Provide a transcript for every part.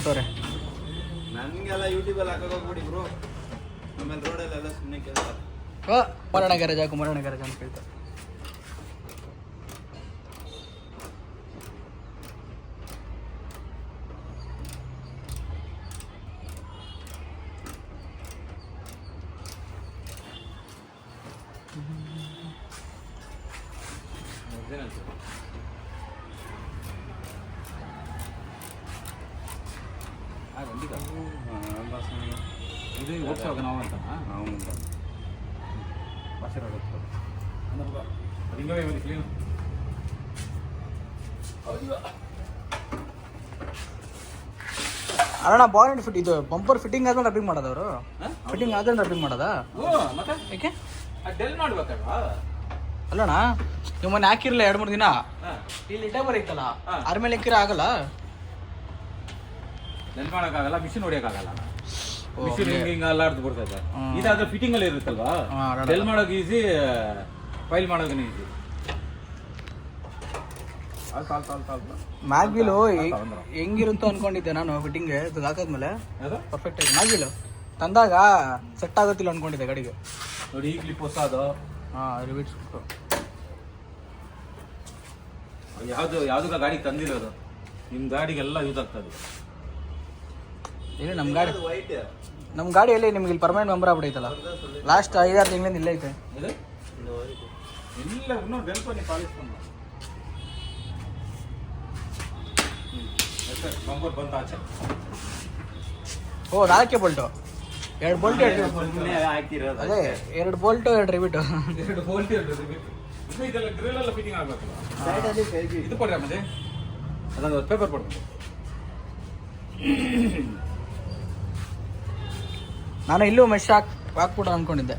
ಕೊಟ್ಟವ್ರೆ. ನನಗೆಲ್ಲ ಯೂಟ್ಯೂಬಲ್ಲಿ ಹಾಕೋಕೆ ಹೋಗ್ಬಿಡಿ ಬ್ರೋ, ಆಮೇಲೆ ರೋಡಲ್ಲೆಲ್ಲ ಸುಮ್ಮನೆ ಕೇಳ್ತಾರೆ ಕುಮಾರಣ್ಣ ಗ್ಯಾರೇಜ್ ಅಂತ ಕೇಳ್ತಾರೆ. ಇದು ಹೋಗ್ತಾಗ ನಾವು ಅಂತ ಅಣ್ಣ ಬಾನೆಟ್ ಫಿಟ್ ಇದು ಬಂಪರ್ ಫಿಟ್ಟಿಂಗ್ ಆದ್ಮೇಲೆ ರಬ್ಬಿಂಗ್ ಮಾಡೋದವರು. ಫಿಟ್ಟಿಂಗ್ ಆದ್ಮೇಲೆ ರಬ್ಬಿಂಗ್ ಮಾಡೋದಾ? ಮತ್ತೆ ಯಾಕೆ ಡೆಲ್ ಮಾಡ್ಬೇಕಲ್ವಾ? ಅಲ್ಲಣ್ಣ ನೀವು ಮೊನ್ನೆ ಹಾಕಿರಲಿಲ್ಲ 2-3 ದಿನ, ಇಲ್ಲಿ ಟೈಮರ್ ಇತ್ತಲ್ಲ ಅದ್ರ ಮೇಲೆ ಹಾಕಿರ ಆಗಲ್ಲ. ಡೆಲ್ ಮಾಡೋಕ್ಕಾಗಲ್ಲ, ಮಿಷಿನ್ ಹೊಡಿಯೋಕ್ಕಾಗಲ್ಲ. ಮಿಷಿನ್ ಹಿಂಗೆ ಅಲ್ಲಾಡ್ದು ಬಿಡ್ತದೆ. ಇದಾದ್ರೆ ಫಿಟ್ಟಿಂಗ್ ಅಲ್ಲಿ ಇರುತ್ತಲ್ವಾ, ಡೆಲ್ ಮಾಡೋಕೆ ಈಸಿ, ಫೈಲ್ ಮಾಡೋಕೆ ಈಸಿ. ಮ್ಯಾಗ್ವಿಲು ಹೆಂಗಿರುತ್ತೋ ಅನ್ಕೊಂಡಿದ್ದೆ ನಾನು. ಫಿಟ್ಟಿಂಗ್ ಹಾಕಾದ್ಮೇಲೆ ಪರ್ಫೆಕ್ಟ್ ಆಗಿ ಮ್ಯಾಗ್ವಿಲು ತಂದಾಗ ಸೆಟ್ ಆಗುತ್ತಿಲ್ಲ ಅನ್ಕೊಂಡಿದ್ದೆ ಗಾಡಿಗೆ. ನೋಡಿ ಈ ಕ್ಲಿಪ್ ಹೊಸ ಅದು ರಿವೀಟ್ ಯಾವ್ದು ಗಾಡಿ ತಂದಿರೋದು, ನಿಮ್ಮ ಗಾಡಿಗೆಲ್ಲ ಯೂಸ್ ಆಗ್ತದೆ. ಇಲ್ಲಿ ನಮ್ಮ ಗಾಡಿಯಲ್ಲಿ ನಿಮ್ಗೆ ಇಲ್ಲಿ ಪರ್ಮನೆಂಟ್ ಮೆಂಬರ್ ಆಗ್ಬಿಟ್ಟೈತಲ್ಲ. ಲಾಸ್ಟ್ 5-6 ತಿಂಗಳಿಂದ ಇಲ್ಲ ಐತೆ. ಇಲ್ಲ ಇನ್ನೂ ಡೆಲ್ಪನಿ ಪಾಲಿಸ್ ಬಂಪರ್ ಬಂತ ಆಚೆ. ಓ 4 ಬೋಲ್ಟು, 2 ಬೋಲ್ಟ್, ಹಾಕಿರೋದು ಅದೇ 2 ಬೋಲ್ಟು 2 ರಿವಿಟು. 2 bolt 2 rivet. ಇದೆಲ್ಲ ಗ್ರಿಲ್ ಎಲ್ಲ ಫಿಟ್ಟಿಂಗ್ ಆಗ್ಬೇಕಲ್ಲ. ಇದು ಕೊಡ್ರಿ ಮತ್ತೆ ಅದೊಂದು ಪೇಪರ್ ಕೊಡ್ಬೇಕು. ನಾನು ಇಲ್ಲೂ ಮೆಶ್ ಹಾಕ್ಬಿಟ್ಟು ಅಂದ್ಕೊಂಡಿದ್ದೆ.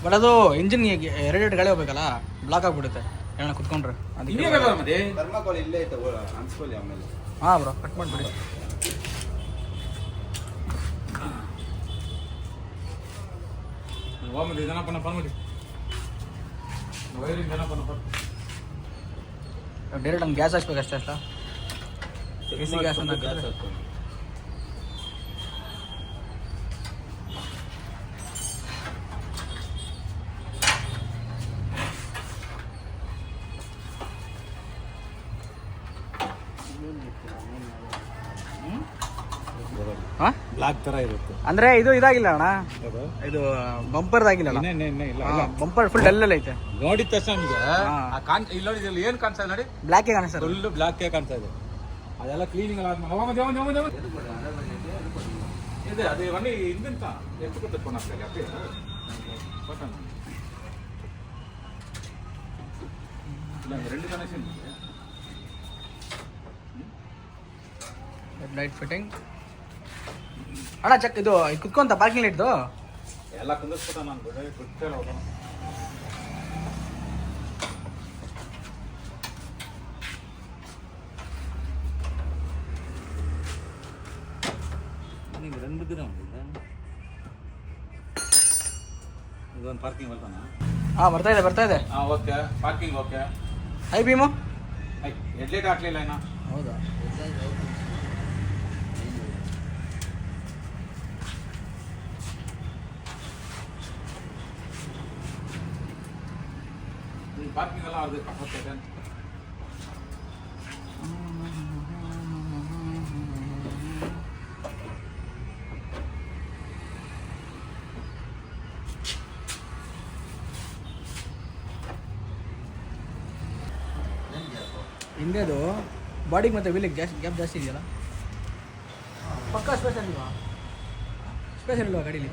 ಬಟ್ ಅದು ಇಂಜಿನ್ 2 ಗಾಳಿ ಹೋಗ್ಬೇಕಲ್ಲ, ಬ್ಲಾಕ್ ಆಗ್ಬಿಡುತ್ತೆ ಏನೋ ಕುತ್ಕೊಂಡ್ರೆ. ಅದಕ್ಕೆ ಥರ್ಮಾಕೋಲ್ ಇಲ್ಲೇ ಐತೆ ಅನ್ಸ್ಕೊಳ್ಳಿ ಆಮೇಲೆ. ಹಾಂ ಬ್ರೋ, ಕಟ್ ಮಾಡಿಬಿಡಿ. ಡೈರೆಕ್ಟ್ ನಮ್ಗೆ ಗ್ಯಾಸ್ ಹಾಕ್ಬೇಕು ಅಷ್ಟೇ. ಎಸಿ ಗ್ಯಾಸ್ ಅಂತ ಬ್ಲಾಕ್ ತರ ಇರುತ್ತೆ. ಅಂದ್ರೆ ಇದು ಇದಾಗಿಲ್ಲ ಅಣ್ಣ, ಇದು ಬಂಪರ್ದಾಗಿಲ್ಲ. ಬಂಪರ್ ಫುಲ್ ಡಲ್ ಐತೆ. ನೋಡಿದ ತಕ್ಷಣ ನಮಗೆ ಇಲ್ಲಿ ನೋಡಿ ಏನ್ ಕಾಣಿಸ್ತಾ ಇದೆ ನೋಡಿ, ಬ್ಲಾಕೇ ಕಾಣಿಸ್ತಾರೆ. ಫುಲ್ ಬ್ಲಾಕ್ ಕಾಣಿಸ್ತಾ ಇದೆ. ಅದೆಲ್ಲ ಕ್ಲೀನಿಂಗ್ ಇದೆ. ಅದು ಒನ್ನಿ ಇಂದಿಂತ ಎಷ್ಟು ಕೊಡ್ಕೊಂಡು ಆಗ್ತದೆ ಅಪ್ಪಿ ಇಲ್ಲ 2 ಕನೆಕ್ಷನ್ ಲೈಟ್ ಫಿಟ್ಟಿಂಗ್. ಅಣ್ಣ ಚೆಕ್ ಇದು ಕುತ್ಕೊಂತ ಪಾರ್ಕಿಂಗ್ ಲೈಟ್ದು ಎಲ್ಲ ಕುಂದಿಸ್ಬಿಟ್ಟ. ನಾನು ಗೊತ್ತೇಳ ನೀವು 2 ದಿನ ಇದೊಂದು ಪಾರ್ಕಿಂಗ್ ಬರ್ತಾನ. ಹಾಂ ಬರ್ತಾ ಇದೆ. ಹಾಂ okay, parking okay. I beam headlight ಹಾಕ್ಲಿಲ್ಲ ಏನೋ. ಹೌದಾ? ಪಾರ್ಕಿಂಗ್ ಎಲ್ಲ ಅವ್ರದ್ದು ಪಕ್ಕಕ್ಕೆ. ಹಿಂದೆದು ಬಾಡಿಗೆ ಮತ್ತು ವೀಲಿಗೆ ಗ್ಯಾಪ್ ಜಾಸ್ತಿ ಇದೆಯಲ್ಲ. ಪಕ್ಕ ಸ್ಪೇಷಲ್ ಇಲ್ವಾ ಗಾಡೀಲಿ?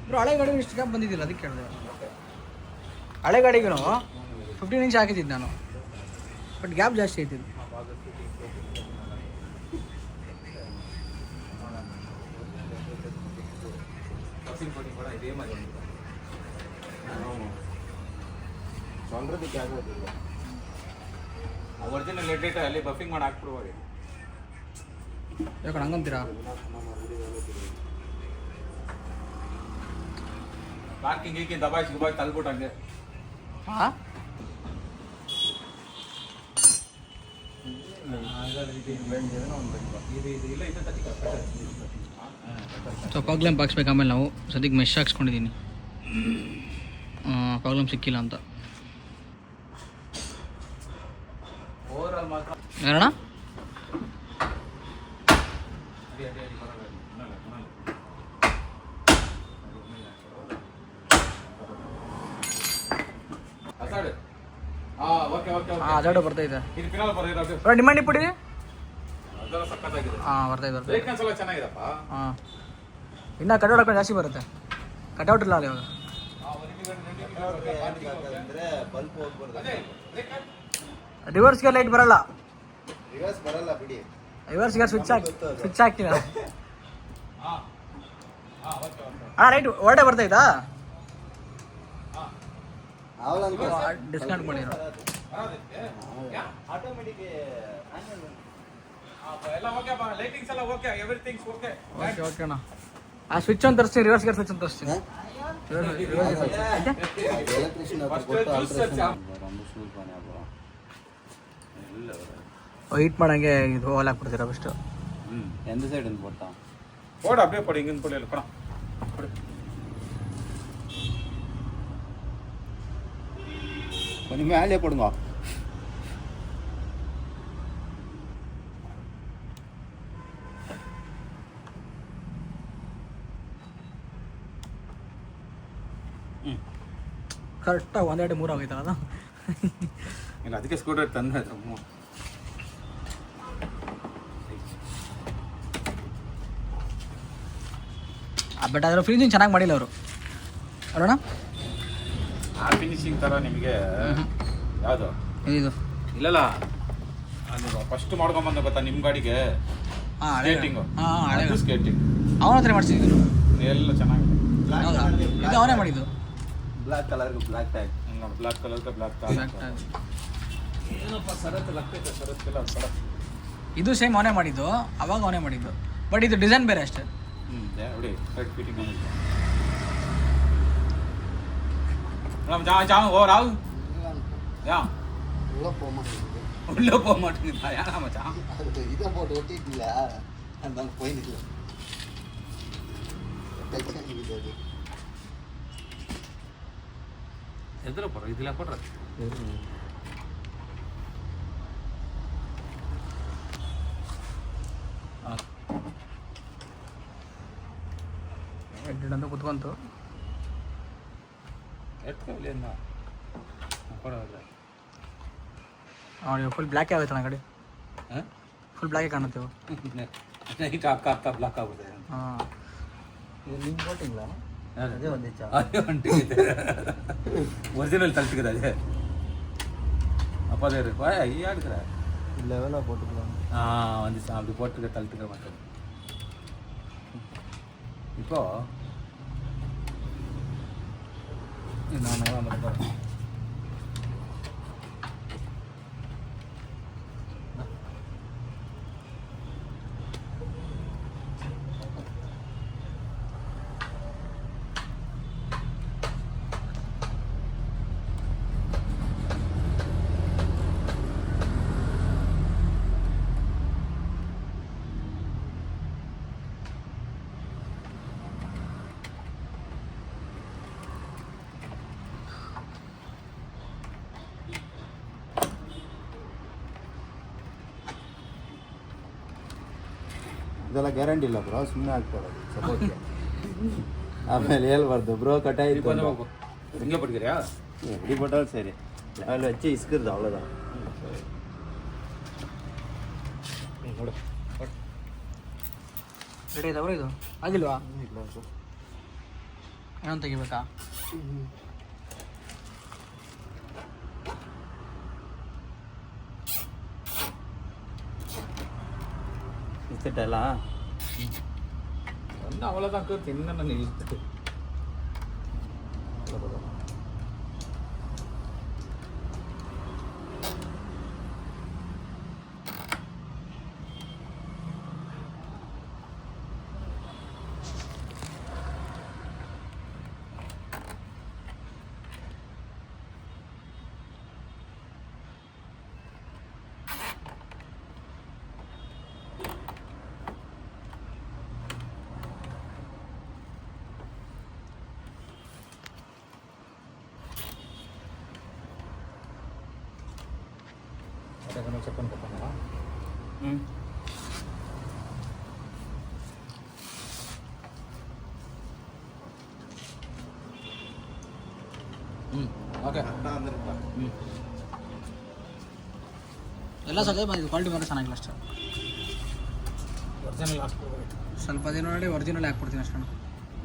ಬ್ರೋ ಹಳೆ ಗಾಡಿಗೂ ಇಷ್ಟು ಗ್ಯಾಪ್ ಬಂದಿದ್ದಿಲ್ಲ, ಅದಕ್ಕೆ ಕೇಳಿದೆ. ಹಳೆ ಗಾಡಿಗೂ 15 ಇಂಚ್ ಹಾಕಿದ್ದಿದ್ದು ನಾನು, ಬಟ್ ಗ್ಯಾಪ್ ಜಾಸ್ತಿ ಐತಿದ್ದು. ಒರಿಜಿನಲ್ ಲೇಟೇಟ್ ಅಲ್ಲಿ ಬಫಿಂಗ್ ಮಾಡಿ ಹಾಕ್ಬಿಡುವಾಗ ಯಾಕಂದ್ರೆ ಹಂಗಂತೀರಾ? ಪಾರ್ಕಿಂಗ್ ಗೀಕಿ ದಬಾಯಿಸಿ ತಲ್ಬಿಟ್ಟು ಹಂಗೆ. ಹಾಂ ಸೊ ಪ್ರಾಬ್ಲಮ್ ಹಾಕ್ಸ್ಬೇಕು ಆಮೇಲೆ ನಾವು ಸದ್ಯಕ್ಕೆ ಮೆಶ್ ಹಾಕ್ಸ್ಕೊಂಡಿದ್ದೀನಿ ಪ್ರಾಬ್ಲಮ್ ಸಿಕ್ಕಿಲ್ಲ ಅಂತ ಯಾರಣ್ಣ ಅದಾಡು ಬರ್ತೈತೆ ಡಿಮಾಂಡ್ ಇಪ್ಪಡಿ ಹಾಂ ಬರ್ತೈತೆ ಹಾಂ ಇನ್ನೂ ಕಟೌಟ್ ಹಾಕೊಂಡು ಜಾಸ್ತಿ ಬರುತ್ತೆ ಕಟೌಟ್ ಇಲ್ಲ ಅಲ್ಲಿ ಇವಾಗ ಬಲ್ಪ್ ಹೋಗ್ಬಾರ್ದು. ರಿವರ್ಸ್ಗೆ ಲೈಟ್ ಬರಲ್ಲ ರಿವರ್ಸ್ ಬರಲ್ಲ ಬಿಡಿ. ರಿವರ್ಸ್ಗೆ ಸ್ವಿಚ್ ಹಾಕ್ತೀರ ಹಾಂ ರೈಟ್ ಒಳ್ಳೆ ಬರ್ತೈತಾ ಡಿಸ್ಕೌಂಟ್ ಮಾಡಿರೋ ಆಟೋಮೆಟಿಕ್ ಓಕೆ ಓಕೆ ಅಣ್ಣ ಆ ಸ್ವಿಚ್ ಒಂದು ತರಿಸ್ತೀನಿ ರಿವರ್ಸ್ ಗೇರ್ ಸ್ವಿಚ್ ಅಂತ ತರಿಸ್ತೀನಿ ಹೀಟ್ ಮಾಡಂಗೆ ಇದು ಹೋಲ್ ಹಾಕ್ಬಿಡ್ತೀರ ಫಸ್ಟು எந்த சைடு போட்டான் போடு அப்படியே போடு இங்க போடு இல்ல போடா கொஞ்சம் மேலே போடுங்க. ಕರೆಕ್ಟಾಗಿ ಒಂದೆರಡು ಮೂರು ಆಗೈತಲ್ಲ ಅದು ಇಲ್ಲ ಅದಕ್ಕೆ ಸ್ಕೂಟರ್ ತಂದೆ ಬಟ್ ಅದರ ಫಿನಿಶಿಂಗ್ ಚೆನ್ನಾಗಿ ಮಾಡಿಲ್ಲ ಅವರು ಅಲ್ಲಣ್ಣ ಆ ಫಿನಿಶಿಂಗ್ ತರ ನಿಮಗೆ ಯಾವುದು ಇದು ಇಲ್ಲಲ್ಲ ಅದು ಫಸ್ಟ್ ಮಾಡ್ಕೊಂಬಂದ ಗೊತ್ತಾ ನಿಮ್ಮ ಗಾಡಿಗೆ ಸ್ಕೇಟಿಂಗ್ ಸ್ಕೇಟಿಂಗ್ ಅವನ ಹತ್ರ ಮಾಡಿಸಿದ್ದು ಎಲ್ಲ ಚೆನ್ನಾಗಿದೆ ಹೌದಾ ಇದು ಅವನೇ ಮಾಡಿದ್ದು ಬ್ಲಾಕ್ ಕಲರ್ ಬ್ಲಾಕ್ ಟ್ಯಾಗ್ ನೋಡಿ ಬ್ಲಾಕ್ ಕಲರ್ ಬ್ಲಾಕ್ ಟ್ಯಾಗ್ ಏನಪ್ಪ ಸರತ್ ಲಕ್ಕೈತೆ ಸರತ್ಗೆಲ್ಲ ಸರತ್ ಇದು ಸೇಮ್ ಅವನೇ ಮಾಡಿದ್ದು ಅವಾಗ ಅವನೇ ಮಾಡಿದ್ದು ಬಟ್ ಇದು ಡಿಸೈನ್ ಬೇರೆ ಅಷ್ಟೇ ನೋಡಿ ಕರೆಕ್ಟ್ ಫಿಟ್ಟಿಂಗ್ ಆಗಿದೆ நம்ம ஜாம் ஓவர் ஆகு யா உள்ள போக மாட்டேங்குதா ஏன்னா மச்சான் இதை போட்டு ஒட்டிட்டுல அந்த போயிருக்கு எதில் போடுற இதில் போடுற ಅಂತ ಕುತ್ಕೊಂತು ಎತ್ಕೊಳ್ಳಿಂದ ಕೊಡೋಲ್ಲ ಅವನಿಗೆ ಫುಲ್ ಬ್ಲ್ಯಾಕ್ ಆಗುತ್ತೆ ನನ್ನ ಗಾಡಿ ಫುಲ್ ಬ್ಲ್ಯಾಕೇ ಕಾಣುತ್ತೇವೆ ನೈಟ್ ಆಗ್ತಾ ಆಗ್ತಾ ಬ್ಲಾಕ್ ಆಗ್ಬಿಡುತ್ತೆ ಹಾಂ ಇದು ನಿಮ್ಮ ಬೋಟಿಂಗ್ಲ ಅದೇ ಒಂದಿಚ್ಚ ಅದೇ ಹೊಂಟಿದೆ ஒரிஜினல் தள்ளிக்குது அது அப்போ அது ஈ ஆடுக்கிற லெவலாக போட்டுக்கலாம் வந்துச்சு அப்படி போட்டுக்க தள்ளிட்டுக்க மாட்டேன் இப்போ நான் போகிறேன் ಇದೆಲ್ಲ ಗ್ಯಾರಂಟಿ ಇಲ್ಲ ಬ್ರೋ ಸುಮ್ಮನೆ ಹಾಕ್ಕೊಡೋದು ಸಪೋರ್ಟ್ಗೆ ಆಮೇಲೆ ಹೇಳ್ಬಾರ್ದು ಬ್ರೋ ಕಟ್ಟಾಯಿತು ಹಿಂಗೆ ಬಿಡ್ತೀರಾ எப்படி போட்டாலும் சரி லெவல் வச்சு இஸ்கிறது அவ்வளோதான் ನೋಡು ರೆಡಿ ಆಯ್ತಾ ಇದು ಆಗಿಲ್ವಾ ಏನೋ ತೆಗಿಬೇಕಾ இஸ்திட்டா வந்து அவ்வளோதான் தின்னு நிறுத்து ಚಪ್ಪನ್ ಕಪ್ಪನ ಓಕೆ ಎಲ್ಲ ಸದ್ಯ ಬಂದಿದ್ದು ಕ್ವಾಲಿಟಿ ಮಾತ್ರ ಚೆನ್ನಾಗಿಲ್ಲ ಅಷ್ಟೇ. ಒರಿಜಿನಲ್ ಹಾಕ್ಬೋದು. ಸ್ವಲ್ಪ ದಿನ ನೋಡಿ ಒರಿಜಿನಲ್ ಹಾಕ್ಬಿಡ್ತೀನಿ ಅಷ್ಟೇ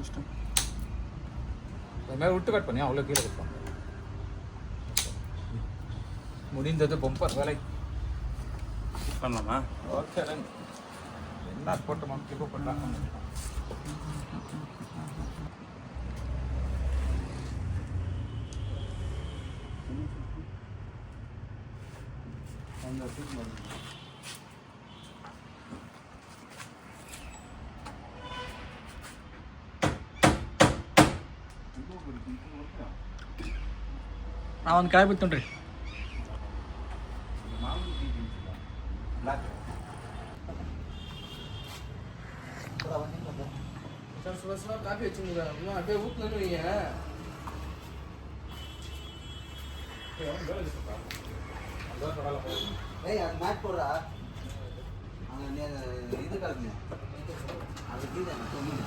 ಅಷ್ಟು. ಮೇಲೆ ಉಟ್ಟು ಕಟ್ಪನಿ ಅವಳು ಕೀழே கொடுப்பாங்க முடிந்தது பம்பர் வேலை பண்ணலாமா? ஓகே என்ன போட்டு மம்மிக்கு போட்டாங்க. ಒಂದು ಕಾಯಿ ಬಿತ್ತು ನೋಡ್ರಿ. ಕಾಫಿ ಹಚ್ಚಿದ ಅದೇ ಊಟ ஏய் அது மேட் போடுறா அங்கே இது கலக்குங்க அது கீழே சொல்லுங்க